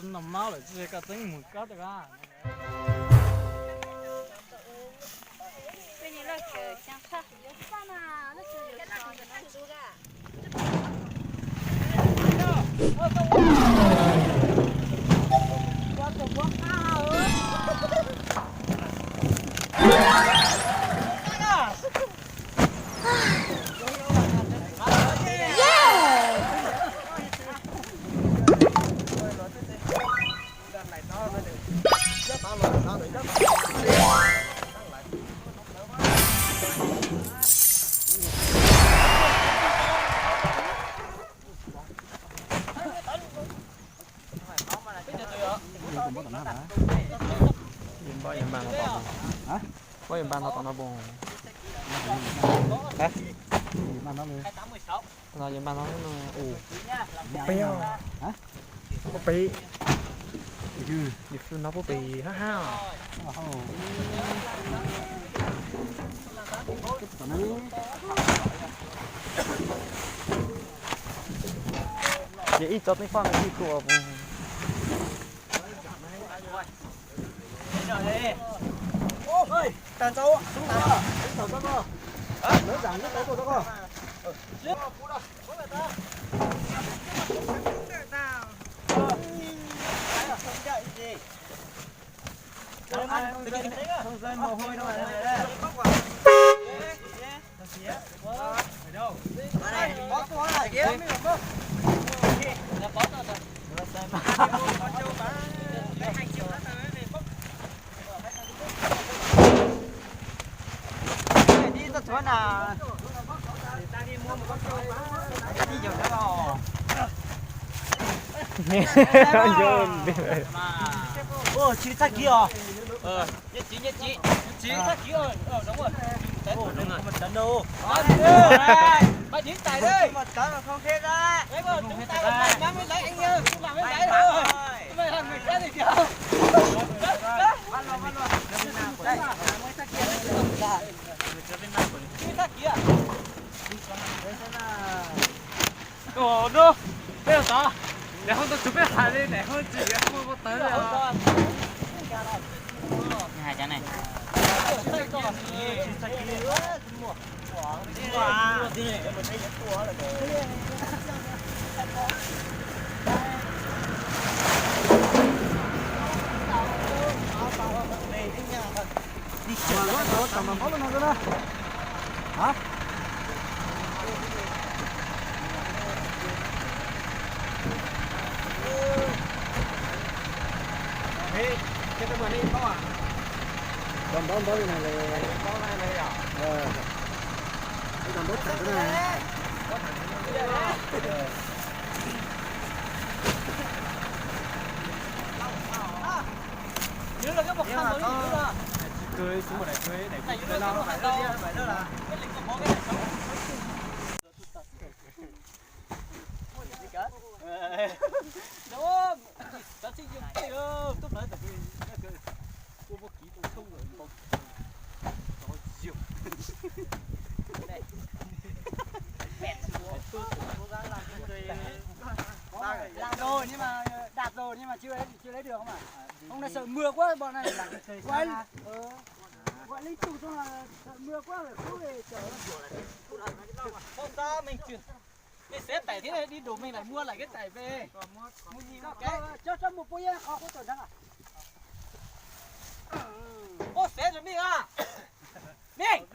nằm máu lại chơi cả tính một cá được à. cái gì là kiểu sáng sắc sáng mà nó chơi cái nào thì nó chơi ra quá tổ quá cao Yếm bàn nó to. Hả? Có yếm bàn nó to nó bùng. Hả? Yếm bàn nó luôn. Là yếm bàn nó bèo. Hả? Búp bì. Đi phun nó búp bì ha ha. Vậy ít cho mấy con đi của ơi, tàn cháu xuống nào, xuống tàu cháu cơ, nước giảm nước cháu cơ, không rơi mồ hôi đâu này đây, đâu, có con này kia, chỗ nào ta đi mua một con trâu đi nhiều thế nào ô chị sát kia nhất trí sát kia đúng rồi đúng rồi đánh đâu ba dính tài đi một cái mà không thế ra đấy rồi chúng ta làm mới lấy anh như làm mới lấy thôi mày làm mày cái gì kìa ăn luôn đây mới sát kia ồ nó bây giờ sao để không tôi chụp cái hải lên để hơn chỉ không có tới rồi hai cái này đi chơi nó tầm mà nó nữa hả cái tấm này có à còn đó cái này là có này à cái còn đốt thẳng cái này nhớ là cái bọc xăng đó nhớ cười xuống một này cười để cười lo phải đó là cái lính có cái này không đó ta chỉ dùng cái tốt đấy tại vì cô một ký tôi không rồi một rồi siêu đây làm rồi nhưng mà đạt rồi nhưng mà chưa lấy được không ạ ông này sợ mưa quá bọn này gọi lấy chủ cho là sợ mưa quá phải cứu về chở không sao mình chuyển cái xếp tải thế này đi đủ mình lại mua lại cái tải về mua gì cái cho một bôi khó có tổn thằng à ô xếp rồi mình à mình